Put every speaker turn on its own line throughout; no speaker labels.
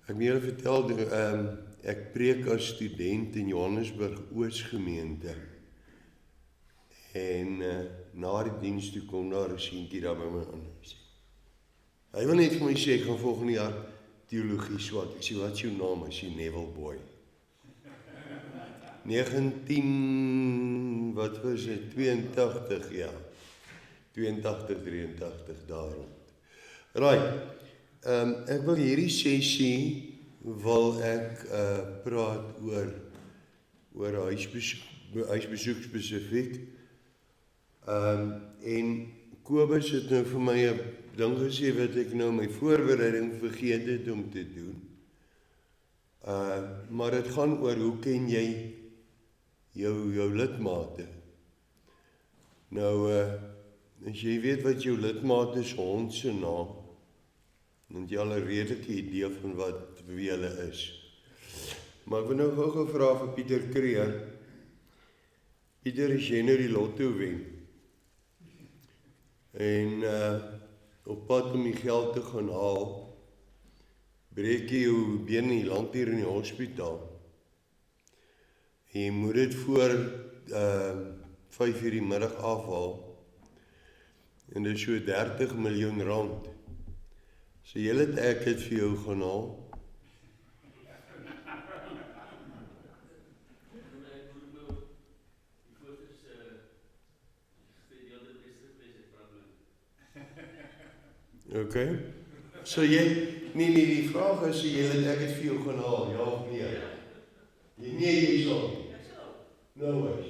Ek moet julle vertel, ek preek as student in Johannesburg Oosgemeente. En na die diens toe kom daar 'n seentjie daar by my aan. Hy wil net vir my sê, ek gaan volgende jaar teologie swat. Ek sê, wat is jou naam? Hy sê, Neville Boy. 19, wat was dit? 82, ja. 82, 83 daar rond. Right. Ek wil hierdie sessie wil ek praat oor huisbesoek spesifiek. En Kobus het nou vir my 'n ding gesê wat ek nou my voorbereiding vergeet het om te doen. Maar dit gaan oor hoe ken jy jou lidmate. Nou, as jy weet wat jou lidmate is, hond se naam, dan het jy al 'n redelike idee van wie hulle is. Maar ek wil nou gou vra vir Pieter Kreer. Pieter, as jy nou die lotto wen en op pad om die geld te gaan haal, breek jy jou been en jy land hier in die hospitaal. En jy moet dit voor 5:00 die middag afhaal. En dit is so 30 miljoen rand. So jy het ek het vir jou gaan haal. Okay. So jy, nee, die vraag is, jy het ek het vir jou gaan haal, ja of nee? Nee, jy sal nie. Nou is.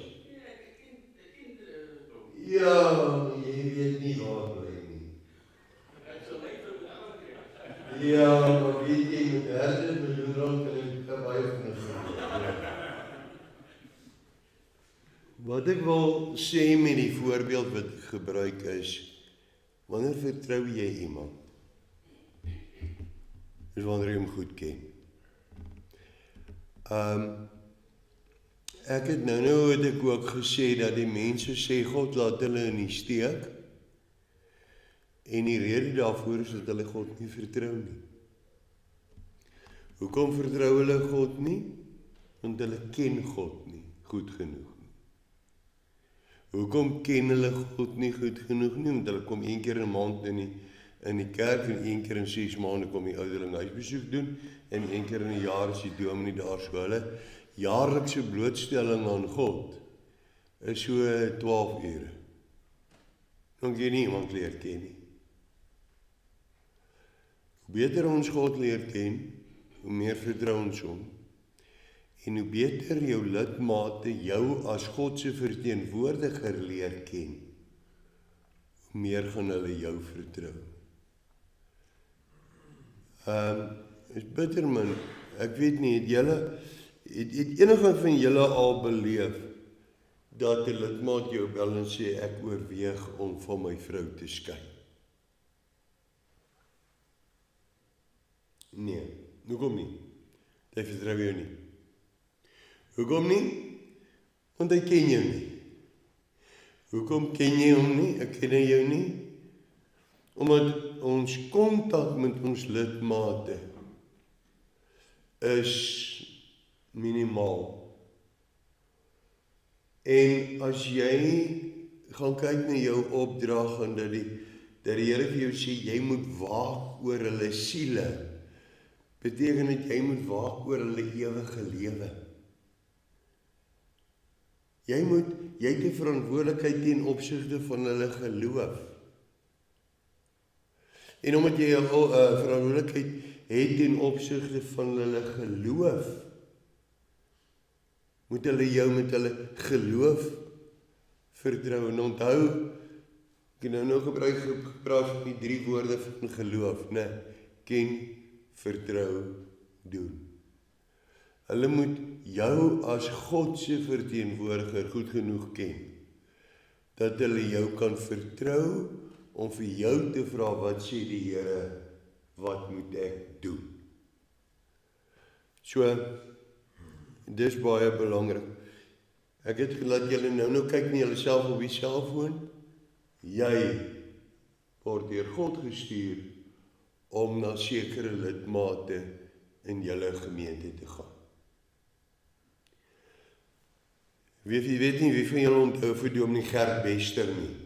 Ja, jy weet nie waar bly nie. Ja, maar weet jy, met 30 miljoen rand kan ek baie van 'n Wat ek wil sê met die voorbeeld wat ek gebruik is, wanneer vertrou jy iemand? Dis wanneer jy hom goed ken. Ek het nou het ek ook gesê dat die mense sê God laat hulle in die steek. En die rede daarvoor is dat hulle God nie vertrou nie. Hoekom vertrou hulle God nie? Want hulle ken God nie goed genoeg nie. Hoekom ken hulle God nie goed genoeg nie? Want hulle kom 1 keer in 'n maand in die kerk en 1 keer in 6 maande kom die ouderling huisbesoek doen en 1 keer in 'n jaar is die dominee daar so hulle jaarlikse blootstelling aan God is so 12 ure. Dan kan jy nie iemand leer ken nie. Hoe beter ons God leer ken, hoe meer vertrou ons hom. En hoe beter jou lidmate jou as God se verteenwoordiger leer ken, hoe meer gaan hulle jou vertrou. Is bitter man, ek weet nie, het enige van julle al beleef dat 'n lidmaat jou bel en sê ek oorweeg om van my vrou te skei? Nee, hoekom nie? Hy vertrou jou nie. Hoekom nie? Want hy ken jou nie. Hoekom ken jy hom nie? Ek ken jou nie. Omdat ons kontak met ons lidmate is minimaal. En as jy gaan kyk na jou opdrag en dat die Here vir jou sê jy moet waak oor hulle siele, beteken dat jy moet waak oor hulle ewige lewe. Jy het 'n verantwoordelikheid ten opsigte van hulle geloof. En omdat jy 'n verantwoordelikheid het ten opsigte van hulle geloof, moet hulle jou met hulle geloof vertrou. En onthou, ek het nou gepraat van die 3 woorde van geloof, né? Ken, vertrou, doen. Hulle moet jou as God se verteenwoordiger goed genoeg ken, dat hulle jou kan vertrou om vir jou te vra, wat sê die Here, wat moet ek doen? So, dis baie belangrik. Ek het laat julle nou kyk na julleself op die selfoon. Jy word deur God gestuur om na sekere lidmate in julle gemeente te gaan. Wie weet nie wie van julle onthou vir Dominee Gert Bester nie.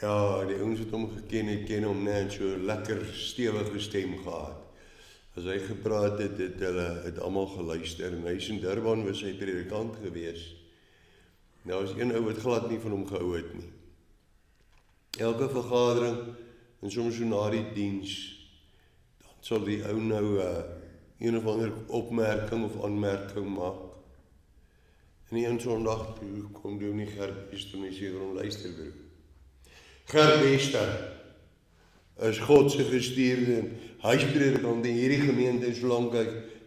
Ja, die ouens wat hom geken het, ken hom net so lekker stewige stem gehad. As hy gepraat het, hulle het almal geluister en hy is in Durban was hy predikant gewees. Nou is een ou wat glad nie van hom gehou het nie. Elke vergadering en soms so na die diens, dan sal die ou nou een of ander opmerking of aanmerking maak. En een Sondag toe kom Dominee Gert Bester en hy sê vir hom, luister broer. Gert Bester is God se gestuurde huispredikant in hierdie gemeente solank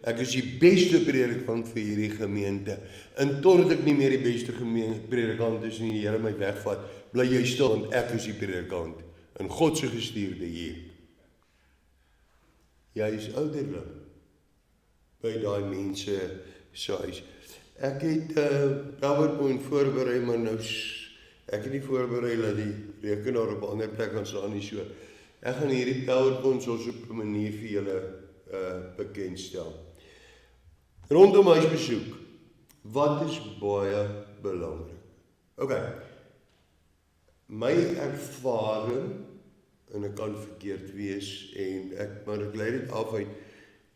ek is die beste predikant vir hierdie gemeente. En totdat ek nie meer die beste predikant is en die Here my wegvat, bly jy stil want ek is die predikant in God se gestuurde hier. Jy is ouderlik by daai mense se huis. Ek het PowerPoint voorberei, maar nou ek het nie voorberei dat die rekenaar op 'n ander plek kan staan nie so. Ek gaan hierdie PowerPoint soos op 'n manier vir julle bekendstel. Rondom huisbesoek. Wat is baie belangrik? OK. My ervaring, en ek kan verkeerd wees, maar ek lei dit af uit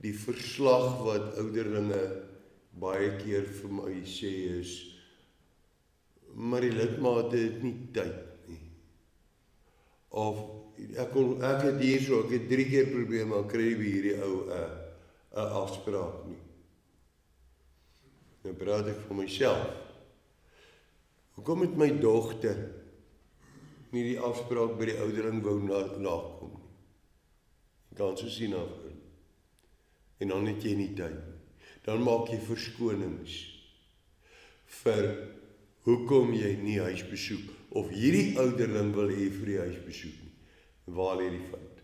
die verslag wat ouderlinge baie keer vir my sê is, maar die lidmate het nie tyd nie. Of ek het hier so, ek het 3 keer probeer, maar kry by hierdie ou 'n afspraak nie. Nou praat ek vir myself. Hoekom het my dogter nie die afspraak by die ouderling wou nakom nie? Jy kan so sien af. En dan het jy nie tyd. Dan maak jy verskonings vir hoekom jy nie huisbesoek of hierdie ouderling wil hê vir die huisbesoek nie. Waar lê die fout?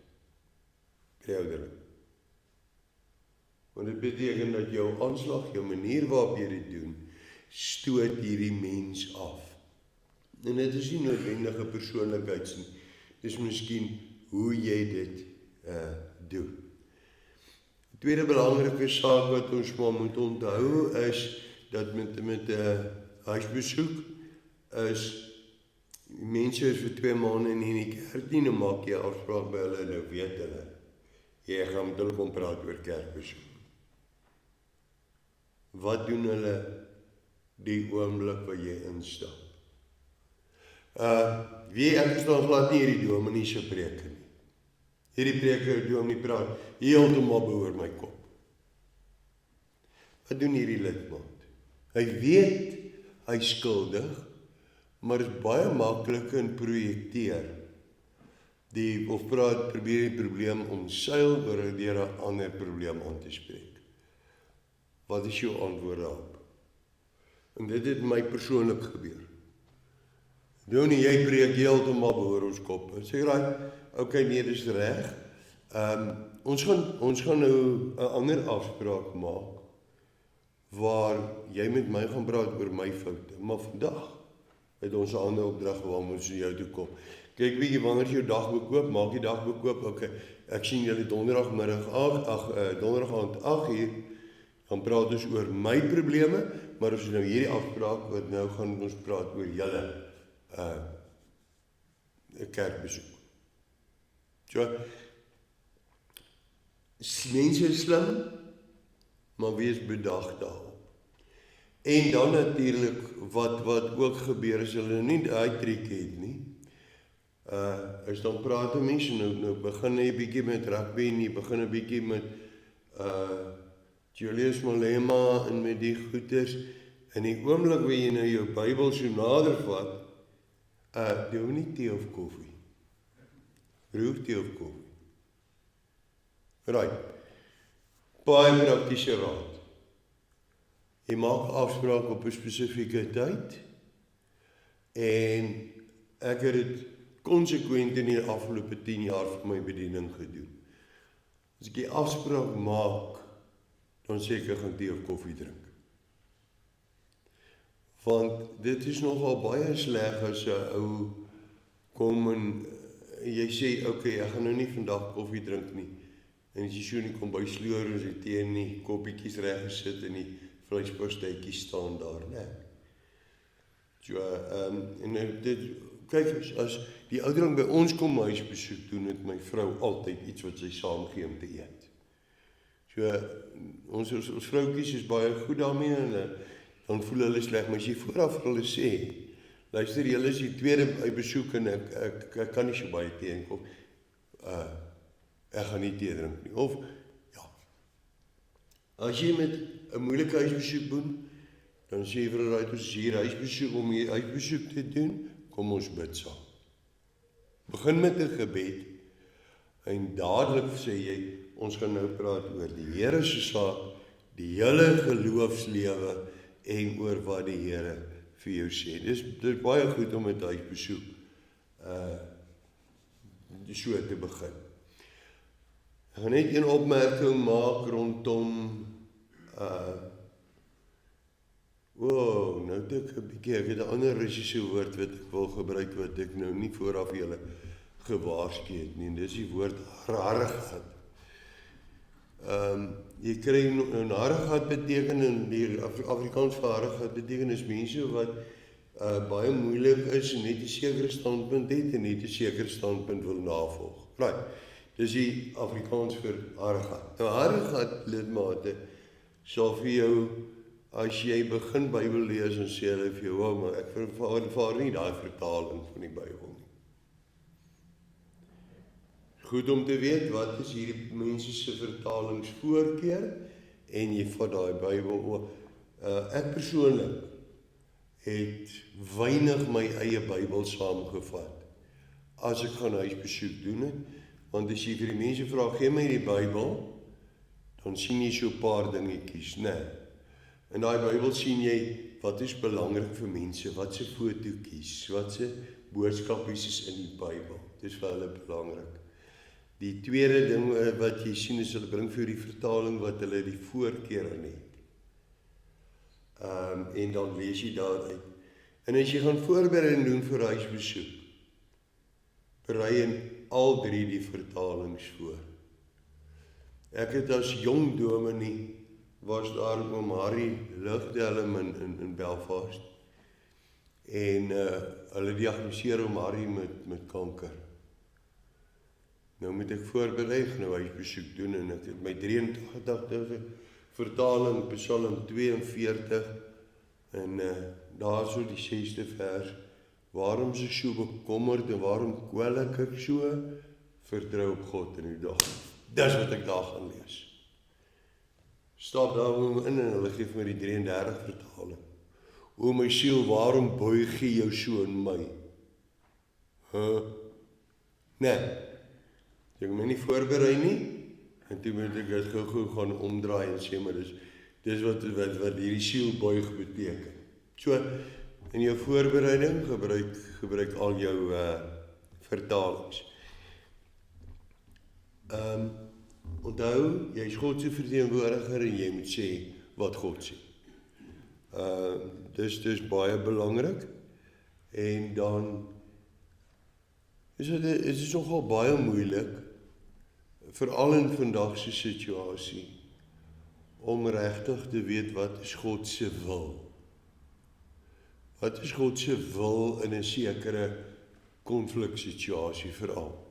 Die ouderling. Want dit beteken dat jou aanslag, jou manier waarop jy dit doen, stoot hierdie mens af. En dit is nie noodwendige persoonlikheids nie. Dis miskien hoe jy dit doen. Die tweede belangrike saak wat ons maar moet onthou is dat met 'n huisbesoek is mense is vir 2 maande in die kerk nie, nou maak jy afspraak by hulle, nou weet hulle. Jy gaan met hulle kom praat oor kerkbesoek. Wat doen hulle die oomblik wat jy instap? Ek verstaan glad nie hierdie dominee se preke nie. Hierdie preke dominee praat heeltemal oor my kop. Wat doen hierdie lidmaat? Hy weet hy skuldig, maar is baie maklik in projekteer. Probeer die probleem omseil deur 'n ander probleem aan te spreek. Wat is jou antwoord daarop? En dit het my persoonlik gebeur. Dominee, jy preek heeltemal oor ons kop. En sê raai, okay, nee, dis reg. Ons gaan nou 'n ander afspraak maak waar jy met my gaan praat oor my foute. Maar vandag het ons 'n ander opdrag waarom ons na jou toe kom. Kyk bietjie wanneer jy jou dag bekoop, maak die dag bekoop. Okay, ek sien julle donderdagmiddag donderdagoggend 8:00. Dan praat ons oor my probleme, maar ons het nou hierdie afspraak wat nou gaan ons praat oor julle 'n kerkbesoek. So, mense is slim, maar wees bedag daarop. En dan natuurlik wat ook gebeur as hulle nie daai triek het nie. Is dan praat mense nou begin jy bietjie met rugby en jy begin 'n bietjie met Julius Malema en met die goeters. In die oomblik waar jy nou jou Bybel so nader vat, doen nie tee of koffie. Roer tee of koffie. Right. Baie praktiese raad. Jy maak afspraak op 'n spesifieke tyd en ek het dit konsekwent in die afgelope 10 jaar vir my bediening gedoen. As ek die afspraak maak, dan sê ek gaan tee of koffie drink. Want dit is nogal baie sleg as 'n ou kom en jy sê, okay, ek gaan nou nie vandag koffie drink nie. En as jy so in die kombuis sloer, en jy tee en die koppietjies reg gesit en die vleispastytjies staan daar, né? So, kyk, as die oudering by ons kom huisbesoek doen, het my vrou altyd iets wat sy saamgee om te eet. So, ons vroukies is baie goed daarmee, en dan voel hulle sleg, maar as jy vooraf vir hulle sê, luister, julle is die tweede besoek en ek kan nie so baie tee of ek gaan nie tee drink nie. Of, ja, as jy met 'n moeilike huisbesoek doen, dan sê jy vir hulle, ons is hier huisbesoek om hier huisbesoek te doen, kom ons bid saam. Begin met 'n gebed, en dadelik sê jy, ons gaan nou praat oor die Here se saak, die hele geloofslewe, en oor wat die Here vir jou sê. Dis baie goed om met huisbesoek so te begin. Ek gaan net een opmerking maak rondom nou het ek 'n bietjie, ek het 'n ander Russiese woord wat ek wil gebruik, wat ek nou nie vooraf julle gewaarsku het nie, en dis die woord harigheid. Jy kry harigheid beteken, in die Afrikaans vir harigheid beteken is mense wat baie moeilik is en net 'n sekere standpunt het en net 'n sekere standpunt wil navolg. Right. Dis die Afrikaans vir harigheid. Nou harigheid, lidmate, sal vir jou, as jy begin Bybel lees en sê hulle vir jou, maar ek vervaar nie daai vertaling van die Bybel nie. Goed om te weet, wat is hierdie mense se vertalingsvoorkeur, en jy vat daai Bybel oor. Ek persoonlik het weinig my eie Bybel saamgevat, as ek gaan huisbesoek doen het, want as jy vir die mense vra, gee my die Bybel, dan sien jy so 'n paar dingetjies, né? In daai Bybel sien jy, wat is belangrik vir mense, wat se fotootjies, wat se boodskapies is in die Bybel, dis vir hulle belangrik. Die tweede ding wat jy sien is, hulle bring vir die vertaling wat hulle die voorkeur aan het. En dan lees jy daaruit. En as jy gaan voorbereiding doen vir huisbesoek, berei in al drie die vertalings voor. Ek het as jong dominee, was daar oom Harry Lugdelm in Belfast, en hulle diagnoseer oom Harry met kanker. Nou moet ek voorberei, nou huisbesoek doen, en ek het my 83 vertaling, Psalm 42, en daar so die 6de vers, waarom is ek so bekommerd, en waarom kwel ek so, vertrou op God in die dag. Dis wat ek daar gaan lees. Stap daar in, en hulle gee vir my die 33 vertaling. O my siel, waarom buig jy jou so in my? Nee, ek my nie voorberei nie, en toe moet ek dit gou gaan omdraai en sê, maar dis wat hierdie siel buig beteken. So, in jou voorbereiding gebruik al jou vertalings. Onthou, jy is God se verteenwoordiger en jy moet sê wat God sê. Dis baie belangrik, en dan is dit nogal baie moeilik, veral in vandag se situasie, om regtig te weet wat is God se wil. Wat is God se wil in 'n sekere konfliksituasie veral?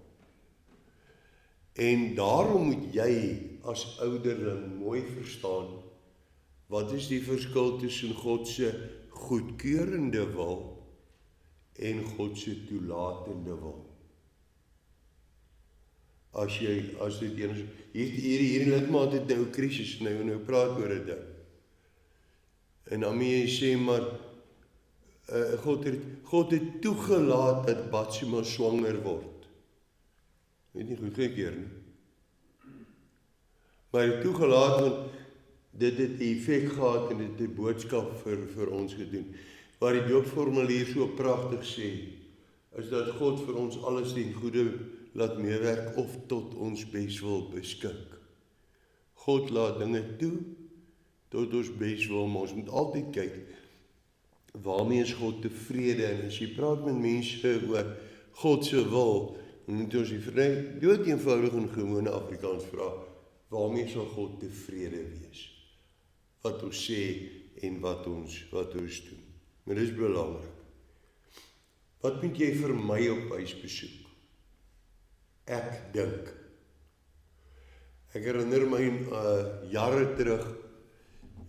En daarom moet jy as ouderling mooi verstaan, wat is die verskil tussen God se goedkeurende wil en God se toelatende wil? As dit eens, hierdie lidmaat het nou 'n krisis, nou praat oor dit. En dan moet jy sê, maar God het toegelaat dat Batsema swanger word. Weet nie goed gekeer nie. Maar hy het toegelaat, want dit het 'n effek gehad en dit het 'n boodskap vir ons gedoen. Waar die doopformulier so pragtig sê, is dat God vir ons alles ten goeie laat meewerk of tot ons beswil beskik. God laat dinge toe tot ons beswil, maar ons moet altyd kyk, waarmee is God tevrede? En as jy praat met mense oor God se wil, dan moet ons die dood eenvoudig en gewone Afrikaans vra, waarmee sal God tevrede wees? Wat ons sê en wat ons doen. Maar dit is belangrik. Wat moet jy vir my op huisbesoek? Ek dink. Ek herinner my jare terug,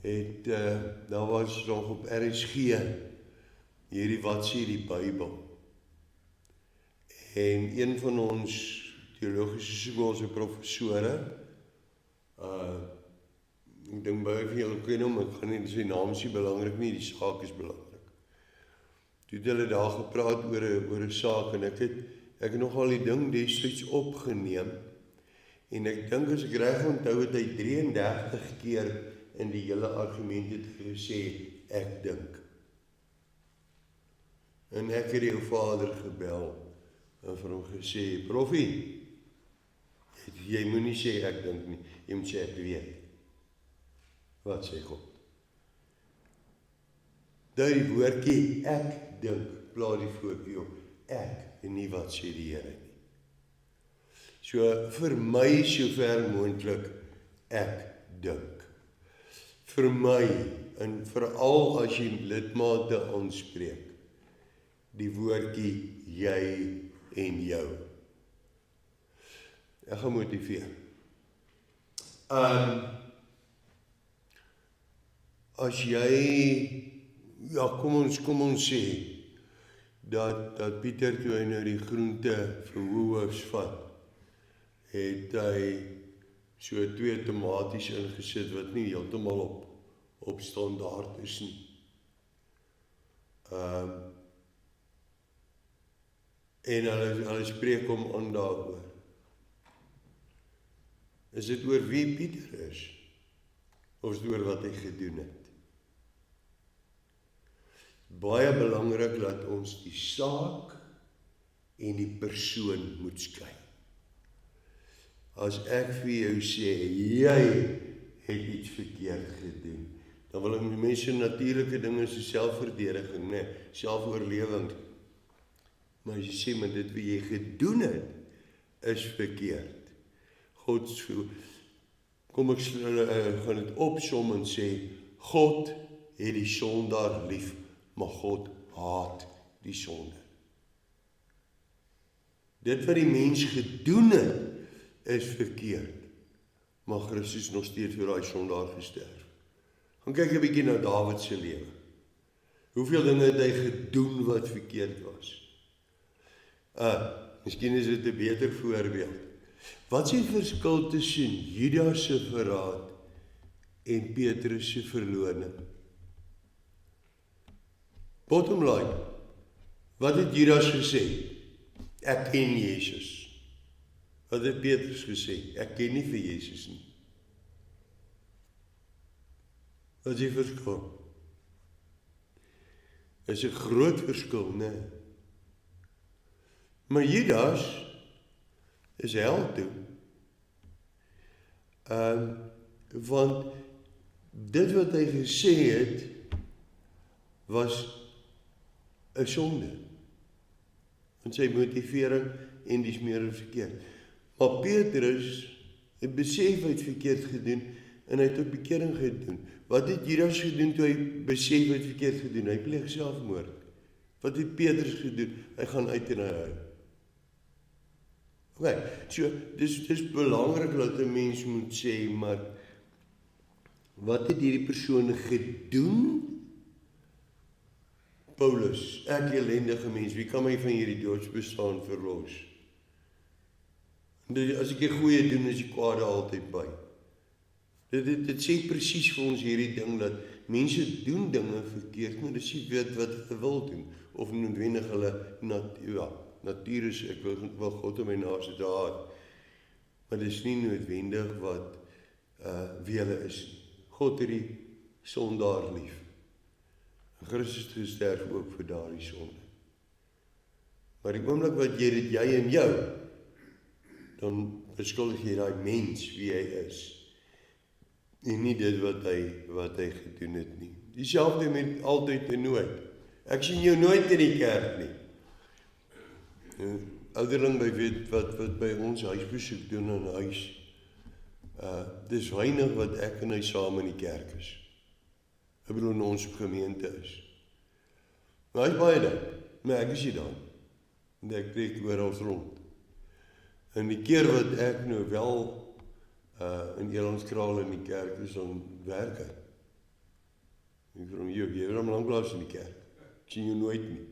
daar was nog op RSG, hierdie wat sê die Bybel. En een van ons teologiese skoolse professore, ek dink baie van julle ken hom, ek gaan nie sy naam is nie belangrik nie, die saak is belangrik. Toe het hulle daar gepraat oor 'n saak en ek het nogal die ding destyds opgeneem en ek dink as ek reg onthou het hy 33 keer in die hele argument het gesê ek dink. En ek het jou vader gebel en vir hom gesê, Proffie, jy moet nie sê ek dink nie, jy moet sê ek weet. Wat sê God? Dat die woordjie ek dink, plaas die voetjie op ek en nie wat sê die Here nie. So vir my sover moontlik ek dink. Vir my en veral as jy lidmate aanspreek, die woordjie jy en jou. Ek gaan motiveer. As jy, ja kom ons sê, dat Pieter toe hy nou die groente vir Woolworths vat, het hy so 2 tomaties ingesit wat nie heeltemal op standaard is nie. En hulle spreek hom aan daaroor. Is dit oor wie Pieter is? Of is dit oor wat hy gedoen het? Baie belangrik dat ons die saak en die persoon moet skei. As ek vir jou sê, jy het iets verkeerd gedoen, dan wil mense natuurlike dinge so selfverdediging, selfoorlewing. Maar as jy sê, maar dit wat jy gedoen het, is verkeerd. Kom ek gaan dit opsom en sê, God het die sondaar lief, maar God haat die sonde. Dit wat die mens gedoen het, is verkeerd. Maar Christus nog steeds vir daai sondaar gesterf. Gaan kyk 'n bietjie na Dawid se lewe. Hoeveel dinge het hy gedoen wat verkeerd was? Miskien is dit 'n beter voorbeeld. Wat is die verskil tussen Judas se verraad en Petrus se verloning? Bottom line, wat het Judas gesê? Ek ken Jesus. Wat het Petrus gesê? Ek ken nie vir Jesus nie. Wat is die verskil? Is 'n groot verskil, né? Maar Judas is hel toe. Want dit wat hy gesê het, was 'n sonde. En sy motivering en dis meer verkeerd. Maar Petrus het besef hy het verkeerd gedoen en hy het tot bekering gedoen. Wat het Judas gedoen toe hy besef hy het verkeerd gedoen? Hy pleeg selfmoord. Wat het Petrus gedoen? Hy gaan uit en hy huil. Okay, so dis belangrik dat 'n mens moet sê, maar wat het hierdie persoon gedoen? Paulus, ek ellendige mens, wie kan my van hierdie doodsbestaan verlos? As ek 'n goeie doen, is die kwade altyd by. Dit sê presies vir ons hierdie ding, dat mense doen dinge verkeerd, maar dis nie weet wat hulle wil doen, of noodwendig hulle natuur is, ek wil God om my naaste te haat, maar dis nie noodwendig wat wie hulle is. God het die sondaar lief. En Christus het gesterf ook vir daardie sonde. Maar die oomblik wat jy dit jy en jou, dan beskuldig jy daai mens wie hy is. En nie dit wat hy gedoen het nie. Dieselfde met altyd en nooit. Ek sien jou nooit in die kerk nie. Ouderling by weet wat by ons huisbesoek doen in huis. Dis weinig wat ek en hy saam in die kerk is. Ek bedoel in ons gemeente is. Maar hy is baie daar, maar ek is nie daar. En ek preek oral rond. En die keer wat ek nou wel in Elandskraal in die kerk is, dan werk hy. Ek vir hom, jy is al lanklaas in die kerk. Ek sien jou nooit nie.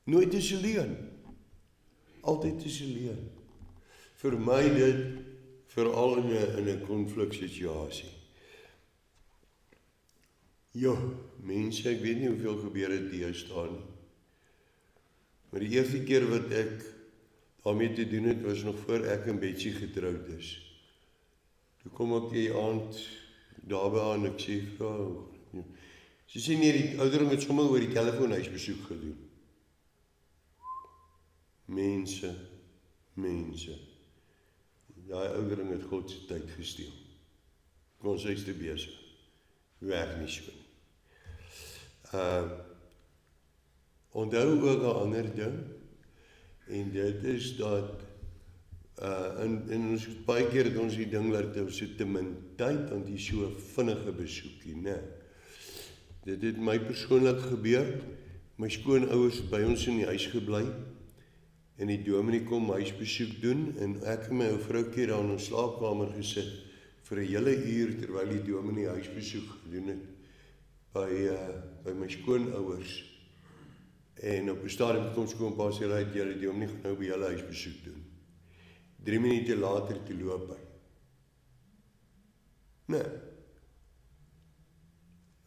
Nooit is alleen. Altyd is alleen. Vir my dit, veral in 'n konfliksituasie. Ja, mense, ek weet nie hoeveel gebeur het deesdae nie. Maar die eerste keer wat ek daarmee te doen het, was nog voor ek en Betsy getroud is. Toe kom ek die aand daarby aan, ek sê, sy sê nie, die oudering het sommer oor die telefoonhuisbesoek gedoen. Mense. Daai oudering het God se tyd gesteel. Ons is te besig. Werk nie so nie. Onthou ook 'n ander ding, en dit is dat in ons baie keer het ons die ding dat ons het te min tyd, want die so vinnige besoekie, né? Dit het my persoonlik gebeur. My skoonouers het by ons in die huis gebly, en die dominee kom huisbesoek doen, en ek en my ou vroukie daar in ons slaapkamer gesit vir 'n hele uur terwyl die dominee huisbesoek gedoen het by my skoonouers. En op 'n stadium kom skoonpa sê hy het die dominee gaan nou by julle huisbesoek doen. 3 minute later te loop hy. Nee.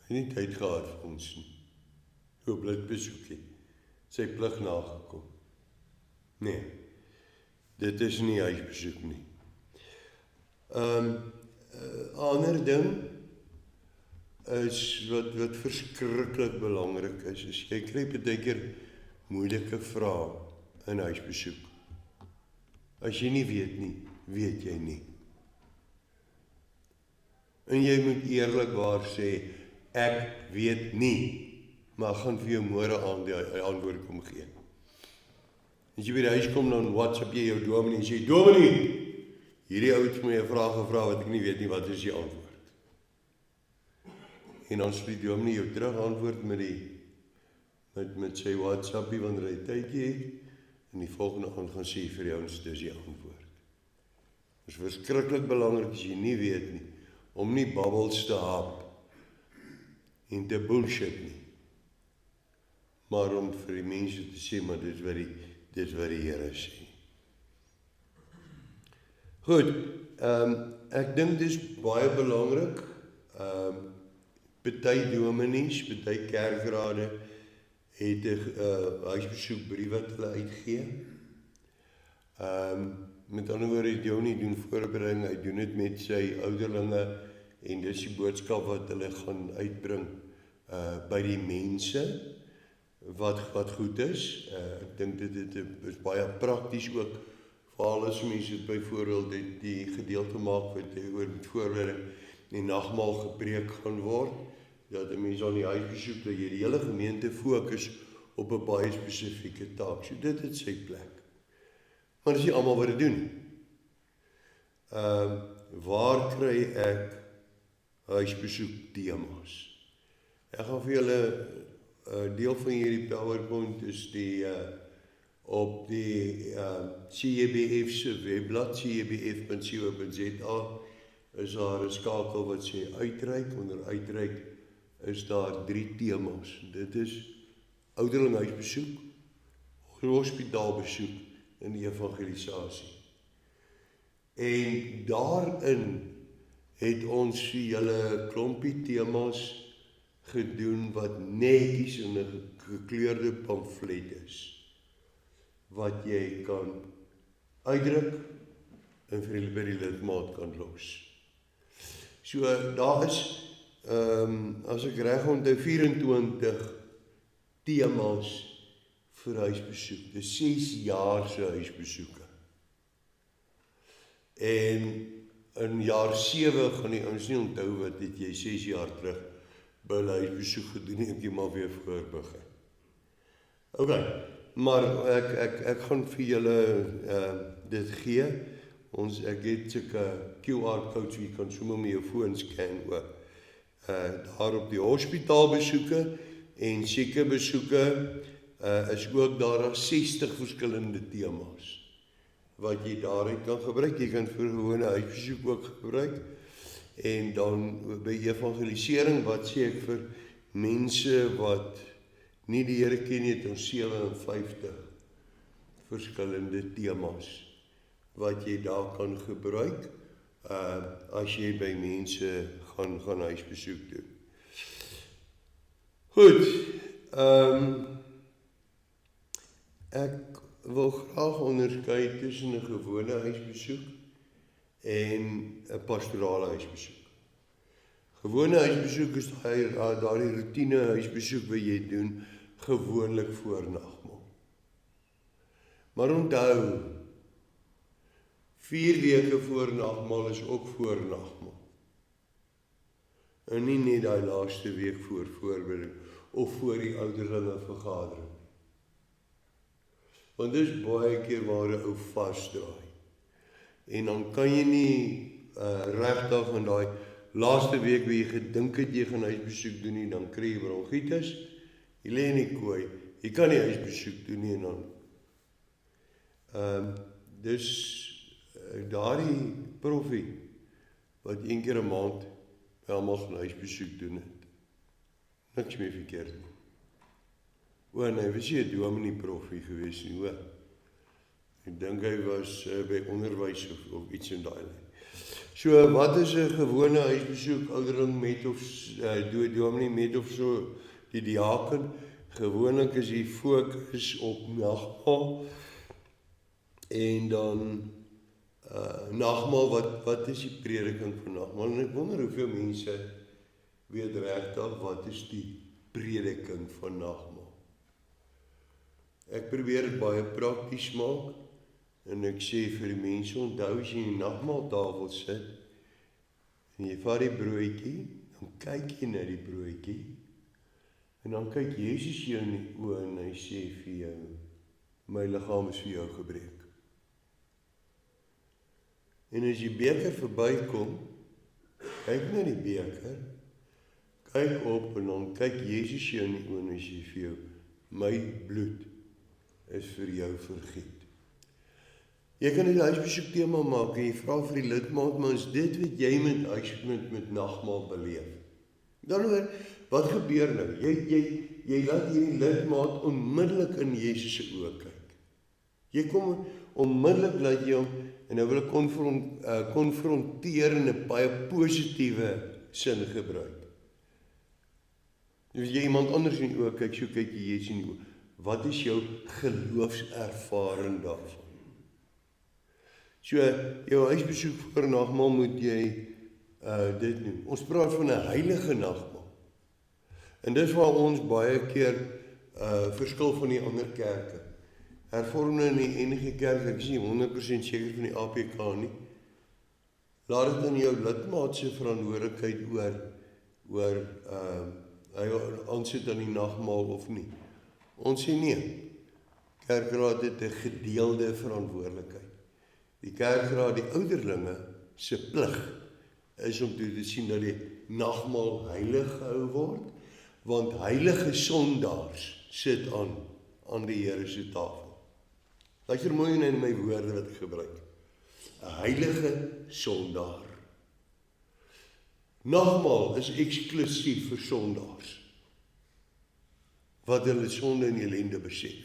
Hy het nie tyd gehad vir ons nie. Hoe blik besoekie. Sy plig nagekom. Nee. Dit is nie huisbesoek nie. Ander ding is wat verskriklik belangrik is jy kry baie keer moeilike vrae in huisbesoek. As jy nie weet nie, weet jy nie. En jy moet eerlikwaar sê, ek weet nie, maar ek gaan vir jou môre aan die antwoord kom gee. As jy by die huis kom, dan WhatsApp jy jou dominee en sê, dominee, hierdie ou het my 'n vraag gevra wat ek nie weet nie, wat is die antwoord? En dan sê die dominee jou terug antwoord met sy WhatsAppie wanneer hy tydjie het, en die volgende aand gaan sê vir jou, ons dis die antwoord. Dit is verskriklik belangrik as jy nie weet nie, om nie babbels te hap en te bullshit nie, maar om vir die mense te sê, maar dis wat die Here sê. Goed, ek dink dis baie belangrik, party dominees, party kerkrade het 'n huisbesoekbrief wat hulle uitgee. Met ander woorde, die dominee doen voorbereiding, hy doen dit met sy ouderlinge, en dis die boodskap wat hulle gaan uitbring by die mense, wat goed is. Ek dink dit is baie prakties ook, veral as mense byvoorbeeld die gedeelte maak wat oor met voorbereiding die nagmaal gepreek gaan word, dat 'n mens aan die huisbesoek, dat jy die hele gemeente fokus op 'n baie spesifieke taak. So dit het sy plek. Maar dis nie almal wat dit doen. Waar kry ek huisbesoek temas? Ek gaan vir julle deel van hierdie PowerPoint is op die CEBF se webblad, cebf.co.za, is daar 'n skakel wat sê uitreik. Onder uitreik is daar 3 temas. Dit is ouderlinghuisbesoek, hospitaalbesoek en die evangelisasie. En daarin het ons vir julle klompie temas gedoen wat netjies in 'n gekleurde pamflet is, wat jy kan uitdruk en vir by die lidmaat kan los. So daar is, as ek reg onthou, 24 temas vir huisbesoek. Dis 6 jaar se huisbesoeke. En in jaar 7 gaan die ouens nie onthou wat het jy 6 jaar terug by hulle huisbesoek gedoen, ek jy maar weer voorbegin. Ok, maar ek gaan vir julle dit gee. Ek het sulke QR codes, wie kan sommer met jou foon scan ook. Daar op die hospitaalbesoeke en siekebesoeke is ook daar 60 verskillende temas wat jy daaruit kan gebruik. Jy kan vir gewone huisbesoek ook gebruik. En dan by evangelisering, wat sê ek vir mense wat nie die Here ken nie, het ons 57 verskillende temas wat jy daar kan gebruik as jy by mense gaan huisbesoek doen. Goed, ek wil graag onderskei tussen 'n gewone huisbesoek en 'n pastorale huisbesoek. Gewone huisbesoek is daardie roetine huisbesoek wat jy doen gewoonlik voor nagmaal. Maar onthou, 4 weke voor nagmaal is ook voor nagmaal. En nie net daai laaste week voor voorbereiding of voor die ouderlinge vergadering. Want dis baie keer waar 'n ou vasdraai. En dan kan jy nie regtig in daai laaste week wie jy gedink het jy gaan huisbesoek doen nie, dan kry jy bronchitis, jy lê in die kooi, jy kan nie huisbesoek doen nie en dan. Dus daardie profie wat 1 keer 'n maand by almal gaan huisbesoek doen het, niks meer verkeerd nie. Nee, was jy 'n dominee profie gewees nie, hoor. Ek dink hy was by onderwys of iets in daai lyn. So, wat is 'n gewone huisbesoek, ouderling met of dominee met of so, die diaken? Gewoonlik is die fokus op nagmaal en dan nagmaal, wat is die prediking van nagmaal? En ek wonder hoeveel mense weet regtig wat is die prediking van nagmaal. Ek probeer dit baie prakties maak en ek sê vir die mense, onthou as jy in die nagmaaltafel sit en jy vat die broodjie, dan kyk jy na die broodjie en dan kyk Jesus jou in die oë en hy sê vir jou, my liggaam is vir jou gebreek. En as die beker verbykom, kyk na die beker, kyk op en dan kyk Jesus jou in die oë en hy sê vir jou, my bloed is vir jou vergiet. Jy kan dit huisbesoek tema maak en jy vra vir die lidmaat, maar is dit wat jy met nagmaal beleef? Dan hoor, wat gebeur nou? Jy laat hierdie lidmaat onmiddellik in Jesus se oë kyk. Jy kom onmiddellik laat jy hom en nou wil ek konfronteer in 'n baie positiewe sin gebruik. As jy iemand anders in die oë kyk, so kyk jy Jesus in die oë. Wat is jou geloofservaring daarvan? So, jou huisbesoek voor nagmaal moet jy dit doen. Ons praat van 'n heilige nagmaal. En dis waar ons baie keer verskil van die ander kerke. Hervormde in die NG Kerk, ek is nie 100% seker van die APK nie. Laat dit in jou lidmaat se verantwoordelikheid oor hy aansit aan die nagmaal of nie. Ons sê nee. Kerkraad het 'n gedeelde verantwoordelikheid. Die kerkraad, die ouderlinge se plig is om toe te sien dat die nagmaal heilig gehou word, want heilige sondaars sit aan die Here se tafel. Luister mooi in my woorde wat ek gebruik. 'n Heilige sondaar. Nagmaal is eksklusief vir sondaars wat hulle sonde en ellende besef.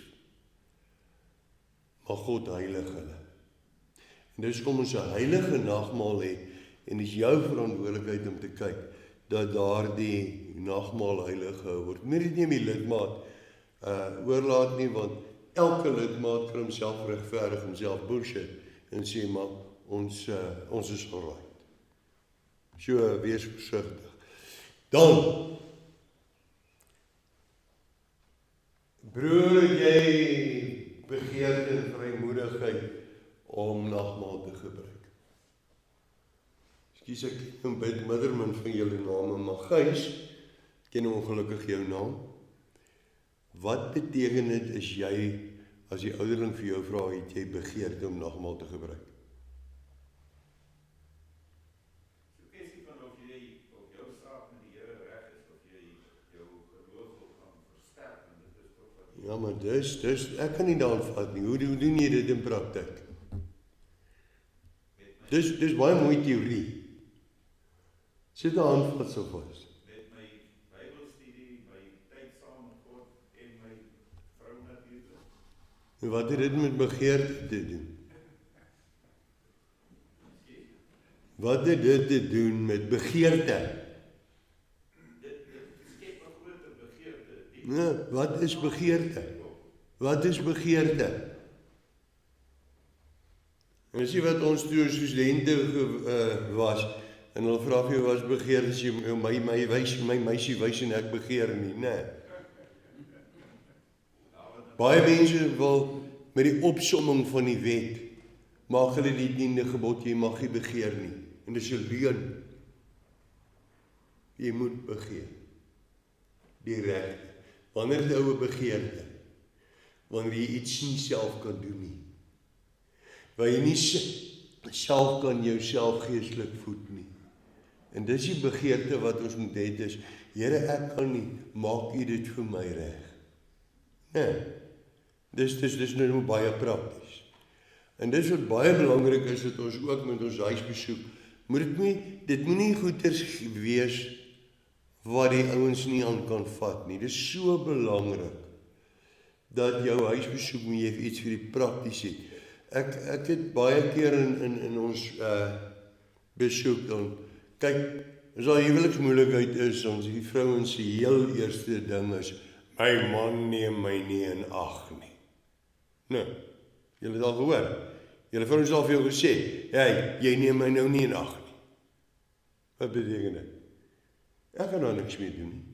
Maar God heilig hulle. En dis kom ons 'n heilige nagmaal hê en dis jou verantwoordelikheid om te kyk dat daardie nagmaal heilig gehou word. Nie dit neem die lidmaat oorlaat nie, want elke lidmaat kan homself regverdig, homself bullshit en sê maar ons is alright. So wees versigtig. Dan broer, jy begeerte en vrymoedigheid om nagmaal te gebruik. Ekskuus, ek ken by middermin van julle name, maar Gys, ken ongelukkig jou naam. Wat beteken dit as die ouderling vir jou vra, het jy begeerte om nagmaal te gebruik? Ja, maar ek kan nie daaraan vat nie. Hoe doen jy dit in praktyk? Dis baie mooi teorie. Sit 'n handvatsel vas.
Met my Bybelstudie, my tyd saam met God en my vrou natuurlik.
En wat het dit met begeerte te doen? Wat het dit te doen met begeerte?
Dit skep 'n groter begeerte.
Ja, wat is begeerte? Wat is begeerte? En sien wat ons toe as studente was, en hulle vra vir jou was begeerte, as jy my meisie wys en ek begeer nie, nee. Baie mense wil met die opsomming van die wet, maak hulle die 10de gebod, jy mag nie begeer nie. En dis 'n leuen. Jy moet begeer. Die regte. Wanneer is 'n oue begeerte? Wanneer jy iets nie self kan doen nie. Waar jy nie self kan jouself geestelik voed nie. En dis die begeerte wat ons moet hê, is, Here, ek kan nie, maak U dit vir my reg. Nee. Dis nou baie prakties. En dis wat baie belangrik is, dat ons ook met ons huisbesoek, dit moet nie goeders wees wat die ouens nie aan kan vat nie. Dis so belangrik dat jou huisbesoek moet jy iets vir die prakties het. Ek het baie keer in ons besoek dan, kyk, as daar huweliksmoeilikheid is, ons die vrouens se heel eerste ding is, my man neem my nie in ag nie. Nee, julle het al gehoor. Julle vrouens het al vir jou gesê, jy neem my nou nie in ag nie. Wat beteken dit? Ek kan daar niks mee doen nie.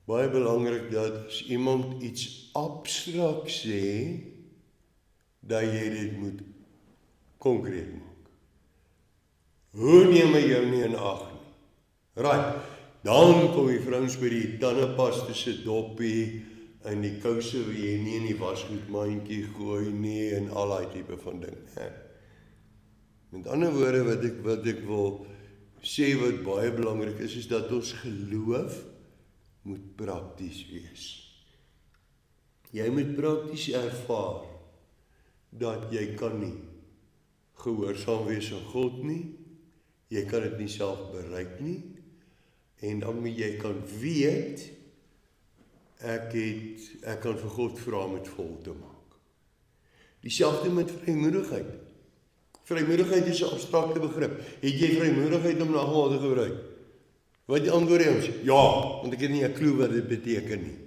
Baie belangrik dat as iemand iets abstrakt sê, dat jy dit moet konkreet maak. Hoe neem jy jou nie in ag nie? Right, dan kom die vrouens by die tandepasta se doppie, en die kouse wat jy nie in die wasgoedmandjie gooi nie, en al daai tipe van ding. Met ander woorde, wat ek wil sê wat baie belangrik is dat ons geloof moet prakties wees. Jy moet prakties ervaar dat jy kan nie gehoorsaam wees aan God nie, jy kan dit nie self bereik nie, en dan moet jy kan weet, ek kan vir God vra om dit vol te maak. Dieselfde met vrymoedigheid. Vrymoedigheid is 'n abstrakte begrip. Het jy vrymoedigheid om nagmaal te gebruik? Wat antwoord jy ons? Ja, want ek het nie 'n klou wat dit beteken nie.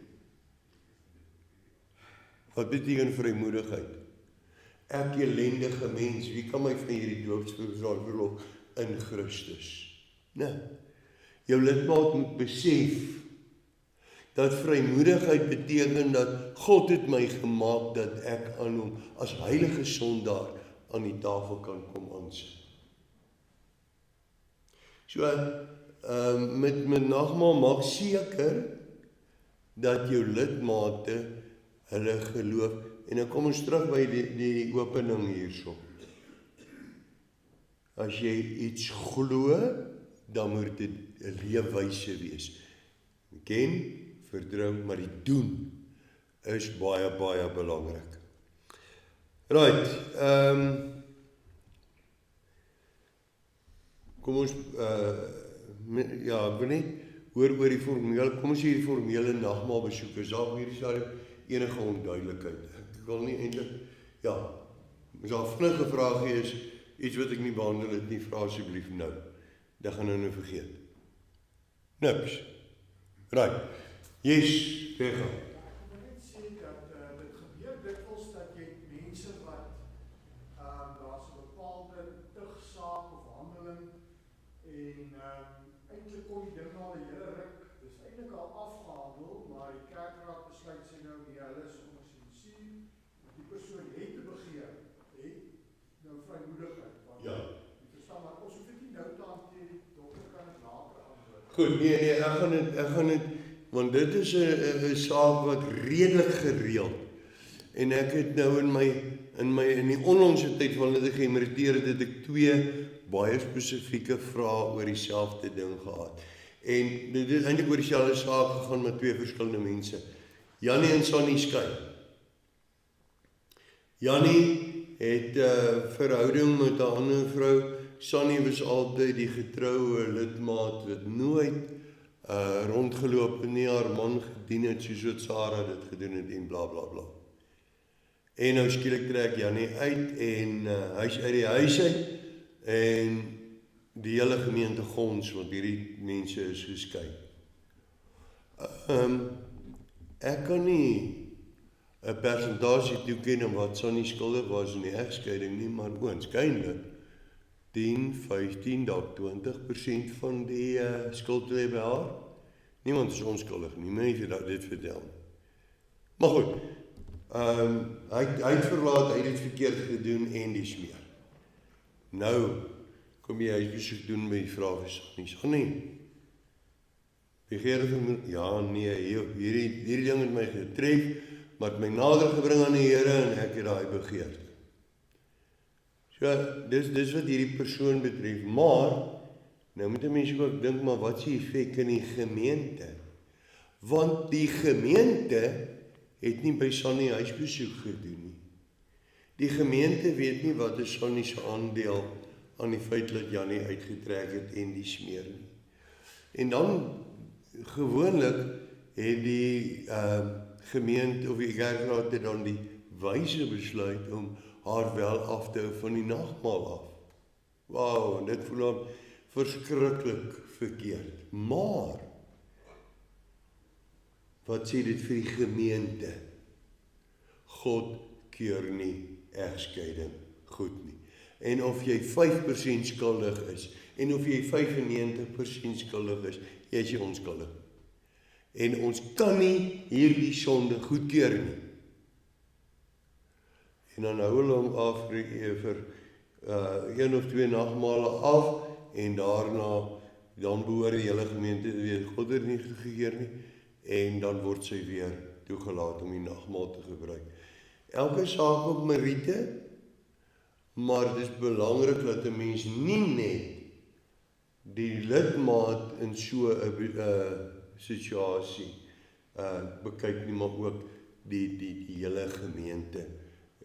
Wat beteken vrymoedigheid? Ek ellendige mens, wie kan my van hierdie doopsverdrag verlos in Christus? Nee. Jou lidmaat moet besef dat vrymoedigheid beteken dat God het my gemaak dat ek aan hom as heilige sondaar aan die tafel kan kom aansit. So, met nagmaal maak seker dat jou lidmate hulle geloof, en dan kom ons terug by die opening hierso. As jy iets glo, dan moet dit 'n leefwyse wees. Ken, vertrou, maar die doen is baie, baie belangrik. Right, kom ons, ek wil net hoor oor die formele, kom ons sê die formele nagmaal besoek, is daar hierdie stadium enige onduidelikheid? Ek wil nie eintlik, as daar vinnige vrae is, iets wat ek nie behandel het nie, vra asseblief nou. Dan gaan nou vergeet. Niks. Right. Yes,
Ek wil net sê dat dit gebeur dikwels dat jy mense wat daar's 'n bepaalde tugsaak of handeling en eintlik kom die ding al 'n hele ruk, dis eintlik al afgehandel, maar die kerkraad besluit sê nou nie, hulle is onder sensuur, die persoon het te begeer, het nou vrymoedigheid.
Ja.
Jy verstaan, maar ons hoef dit nie nou te hanteer, die dokter kan dit later antwoord.
Goed, nee, ek gaan dit, want dit is 'n saak wat redelik gereeld, en ek het nou in die onlangse tyd van dat ek geëmeriteer het, het ek 2 baie spesifieke vrae oor dieselfde ding gehad. En dit is eintlik oor dieselfde saak gegaan met twee verskillende mense. Jannie en Sonny skei. Jannie het 'n verhouding met 'n ander vrou. Sonny was altyd die getroue lidmaat wat nooit rondgeloop en nie haar man gedien het soos wat Sarah dit gedoen het en bla bla bla. En nou skielik trek Jannie uit en hy's uit die huis uit en die hele gemeente gons want hierdie mense is geskei. Ek kan nie 'n persentasie toeken aan wat Sonny skuldig was in die egskeiding nie, maar oënskynlik 10, 15, dalk 20% van die skuld lê by haar. Niemand is onskuldig nie, mense dat dit vertel. Maar goed, hy het verlaat, hy het dit verkeerd gedoen en dis meer. Nou kom jy huisbesoek doen by die vrou vir Sonny. Sonny, begeer vir ja, nee, hierdie ding het my getref, maar het my nader gebring aan die Here en ek het daai begeerte. So, dis wat hierdie persoon betref, maar nou moet 'n mens ook dink, maar wat is die effek in die gemeente? Want die gemeente het nie by Sonny huisbesoek gedoen nie. Die gemeente weet nie wat is Sonny se aandeel aan die feit dat Jannie uitgetrek het en die smeer nie. En dan gewoonlik het die gemeente of die kerkraad het dan die wyse besluit om haar wel af te hou van die nagmaal af. Wow, en dit voel dan verskriklik verkeerd. Maar wat sê dit vir die gemeente? God keur nie egskeiding goed nie. En of jy 5% skuldig is en of jy 95% skuldig is, jy is onskuldig. En ons kan nie hierdie sonde goedkeur nie. En dan hou hulle hom af vir 1 of 2 nagmale af en daarna dan behoort die hele gemeente weet God het nie gekeer nie en dan word sy weer toegelaat om die nagmaal te gebruik. Elke saak op meriete, maar dit is belangrik dat 'n mens nie net die lidmaat in so 'n situasie bekyk nie, maar ook die hele gemeente.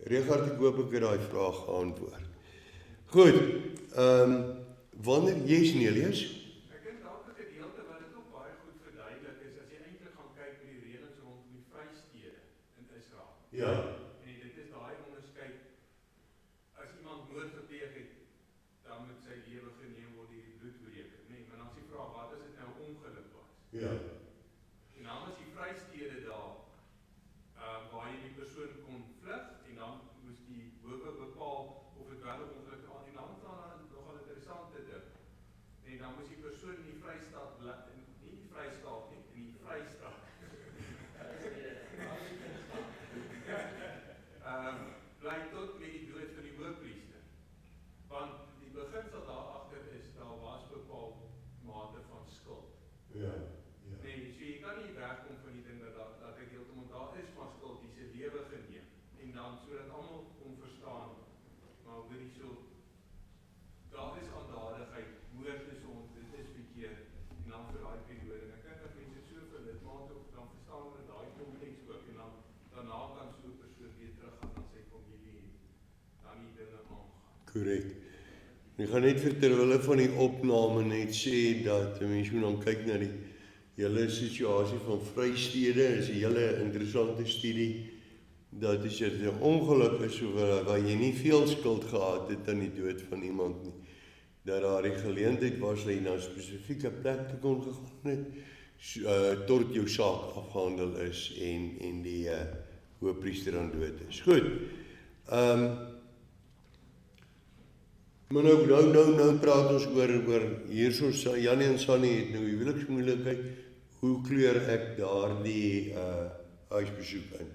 Richard, ek hoop ek het daai vraag geantwoord. Goed, wanneer jy's Nelius?
Ek dink dalk 'n gedeelte wat dit ook baie goed verduidelik is as jy eintlik gaan kyk met die reëlings rondom die vrystede in Israel.
Ja.
En dit is daai onderskeid as iemand moord gepleeg het, dan moet sy lewe geneem word deur die bloedbreker, nee, maar dan is die vraag wat as dit nou ongeluk was?
Ja.
En dan is die vrystede daar waar jy die persoon kon vlug en dan moes die howe bepaal of dit wel 'n ongeluk was en dan staan nogal 'n interessante ding. En dan moes die persoon in die Vrystaat bly, nie die Vrystaat nie, in die Vrystaat. Bly tot met die dood van die hoofpriester. Want die beginsel daar agter is daar was bepaald mate van skuld.
Ja.
Nee, so jy kan nie wegkom van die ding dat ek heeltemal daar is van skuld, die se lewe geneem. En dan sodat almal kon verstaan, maar hoorie so, daar is aandadigheid, moord is ons, dit is verkeerd, en dan vir daai periode. En ek dink dat mense so vir lidmaat ook, dan verstaan hulle daai konteks ook, en dan daarna kan so 'n persoon weer teruggaan na sy familie en dan die dinge aangaan.
Korrek. Ek gaan net vir terwille van die opname net sê dat mense moet dan kyk na die hele situasie van vrystede, is 'n hele interessante studie, dat as dit 'n ongeluk is waar jy nie veel skuld gehad het aan die dood van iemand nie, dat daar die geleentheid was dat jy na 'n spesifieke plek toe kon gegaan het, tot jou saak afgehandel is en die hoofpriester aan dood is. Goed. Maar nou praat ons oor hierso Jannie en Sonny het nou die huweliksmoeilikheid. Hoe kleur ek daardie huisbesoek in?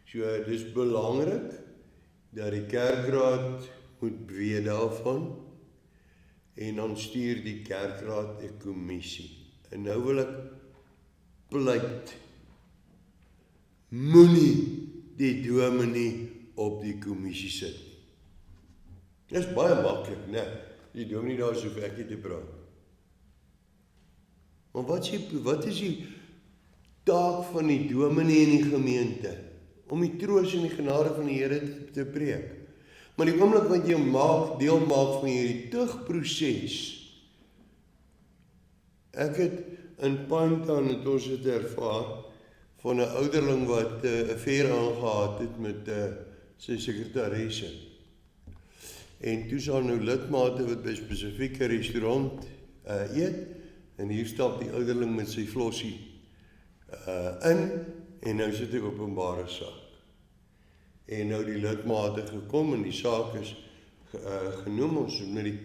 So dis belangrik dat die kerkraad moet weet daarvan en dan stuur die kerkraad 'n kommissie. En nou wil ek pleit, moenie die dominee op die kommissie sit. Dit is baie maklik, né? Die dominee daar so vir ek te praat. Maar wat is die taak van die dominee in die gemeente? Om die troos en die genade van die Here te preek. Maar die oomblik wat jy deel maak van hierdie tugproses, ek het in Pinetown het ons het ervaar van 'n ouderling wat 'n affair aangegaan het met sy sekretaresse. En toe sal nou lidmate wat by 'n spesifieke restaurant eet, en hier stap die ouderling met sy flossie in, en nou sit hy openbare saak. En nou die lidmate gekom en die saak is genoem, ons met die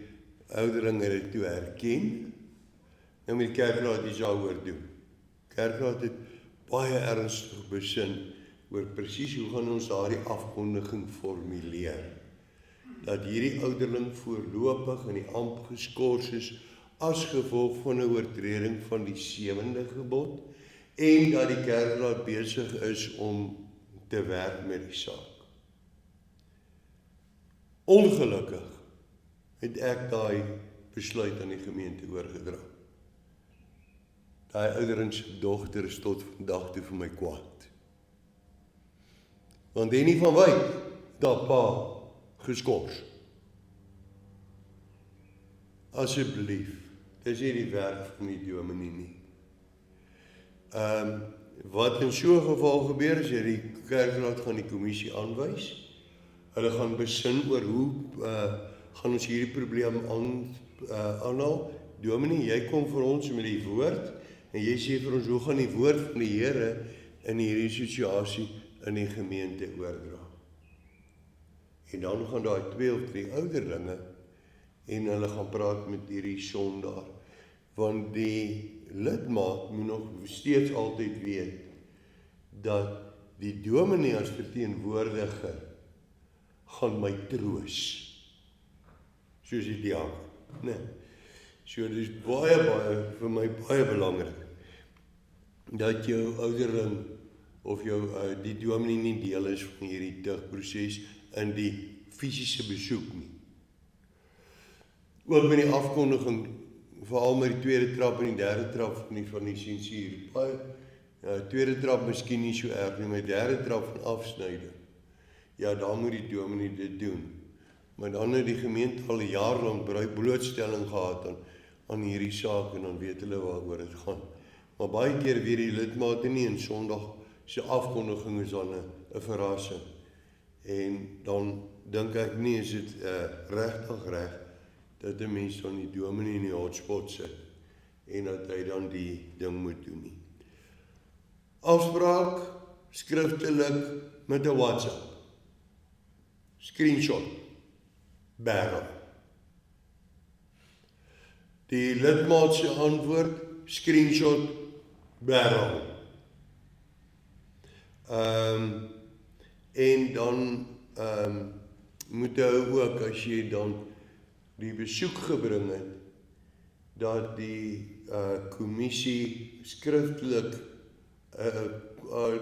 ouderling het dit toe herken. Nou met die kerkraad iets daaroor doen. Kerkraad het baie ernstig besin oor presies hoe gaan ons daardie afkondiging formuleer. Dat hierdie ouderling voorlopig in die ampt geskort is as gevolg van 'n oortreding van die 7de gebod en dat die kerkraad besig is om te werk met die saak. Ongelukkig het ek daai besluit aan die gemeente oorgedra. Daai ouderling se dogter is tot vandag toe vir my kwaad. Want Henny van Wyk, dat pa geskort. Asseblief, dis nie die werk van die dominee nie. Wat in so 'n geval gebeur is, die kerkraad gaan die kommissie aanwys. Hulle gaan besin oor hoe gaan ons hierdie probleem aanhaal. Dominee, jy kom vir ons met die woord en jy sê vir ons hoe gaan die woord van die Here in hierdie situasie in die gemeente oordra. En dan gaan daai 2 of 3 ouderlinge en hulle gaan praat met hierdie sondaar. Want die lidmaat moet nog steeds altyd weet dat die dominee as verteenwoordiger gaan my troos. Soos die diaken, nee. So dit is baie vir my baie belangrik dat jou ouderling of jou die dominee nie deel is van hierdie tugproses in die fisiese besoek nie. Ook met die afkondiging, veral met die tweede trap en die derde trap van die sensuur. Tweede trap miskien nie so erg nie, maar die derde trap van afsnyding. Ja, dan moet die dominee dit doen. Maar dan het die gemeente al 'n jaar lank blootstelling gehad aan hierdie saak en dan weet hulle waaroor dit gaan. Maar baie keer weet die lidmate nie en Sondag se afkondiging is dan 'n verrassing. En dan dink ek nie is dit regtig reg dat 'n mens dan die dominee in die hotspot sit en dat hy dan die ding moet doen nie. Afspraak skriftelik met 'n WhatsApp. Screenshot. Barrel. Die lidmaat se antwoord, screenshot, barrel. En dan moet hy ook, as jy dan die besoek gebring het, dat die kommissie skriftelik,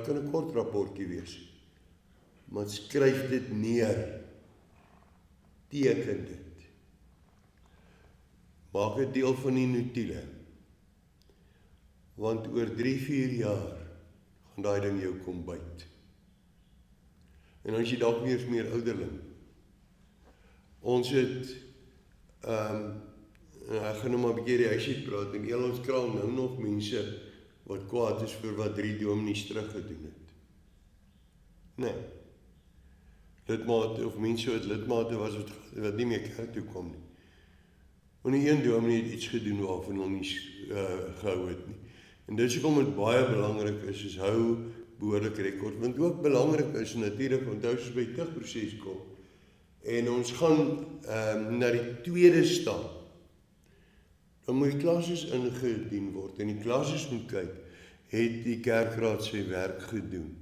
kan 'n kort rapportjie wees, maar skryf dit neer, teken dit, maak dit deel van die notiele, want oor 3-4 jaar gaan daai ding jou kom byt. En as jy dalk meer ouderling, ons het, ek gaan nou maar 'n bietjie die huisie praat, en ons kraal nou nog mense wat kwaad is vir wat 3 dominees terug gedoen het. Nee. Lidmate of mense wat lidmate was wat nie meer kerk toe kom nie. Want die een dominee het iets gedoen waarvan hulle nie gehou het nie. En dis hoekom dit baie belangrik is hou behoorlik rekord, want ook belangrik is natuurlik onthou soos by tugproses kom. En ons gaan na die tweede stap. Dan moet die klassies ingedien word en die klassies moet kyk, het die kerkraad sy werk gedoen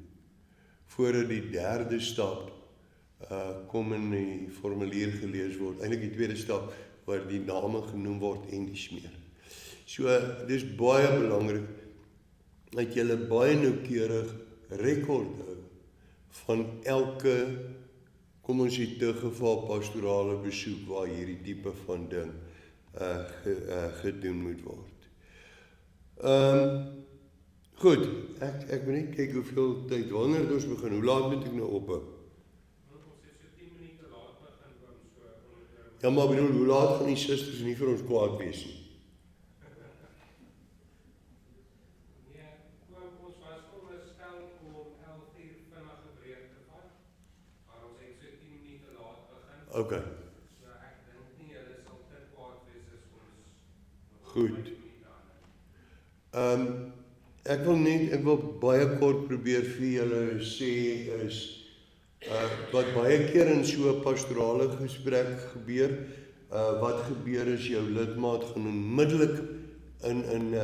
voordat die derde stap kom in die formulier gelees word. Eintlik die tweede stap waar die name genoem word en die smeer. So dis baie belangrik dat jy baie noukeurig rekord hou van elke, kom ons sê geval pastorale besoek waar hierdie tipe van ding gedoen moet word. Goed, ek moet net kyk hoeveel tyd, wanneer het ons begin, hoe laat moet ek nou ophou?
Ons het so 10 minute laat begin oom, so
Ja, maar bedoel, hoe laat gaan die susters nie vir ons kwaad wees nie?
nee, oom, ons was veronderstel om 11 uur vinnige breek te vat, maar ons het so 10 minute laat begin.
Okay,
So ek dink nie hulle sal te kwaad wees as ons
goed.
5 minute aan het.
Ek wil baie kort probeer vir julle sê is, wat baie keer in so 'n pastorale gesprek gebeur, wat gebeur is jou lidmaat gaan onmiddellik in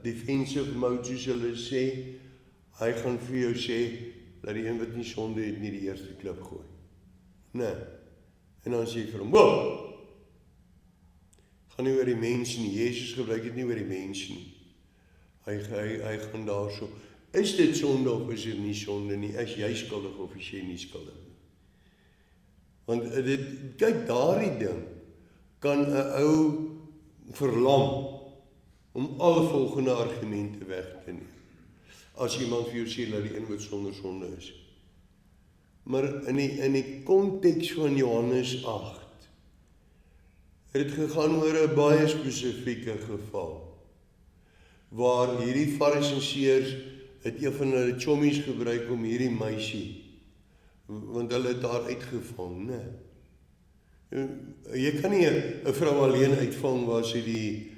defensive mode soos hulle sê, hy gaan vir jou sê, dat die een wat nie sonde het nie die eerste klip gooi. Nee. En dan sê jy vir hom, wow! Gaan nie oor die mens nie, Jesus gebruik dit nie oor die mens nie. Hy gaan daarso, is dit sonde of is dit nie sonde nie, is jy skuldig of is jy nie skuldig nie. Want kyk daardie ding, kan 'n ou verlam, om alle volgende argumente weg te neem. As iemand vir jou sê, dat die een wat sonder sonde is. Maar in die konteks van Johannes 8, het gegaan oor 'n baie spesifieke geval, waar hierdie fariseërs het een van hulle chommies gebruik om hierdie meisie, want hulle het haar uitgevang, né? Jy kan nie 'n vrou alleen uitvang waar sy die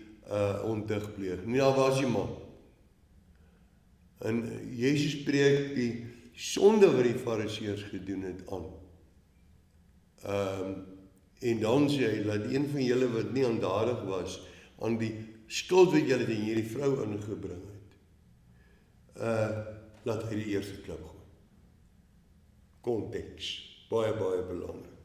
ontuig pleeg nie, daar was die man. En Jesus spreek die sonde wat die fariseërs gedoen het aan. En dan sê hy, laat een van julle wat nie aandadig was, aan die skuld wat julle teen hierdie vrou ingebring het, laat hy die eerste klip gooi. Konteks, baie belangrik.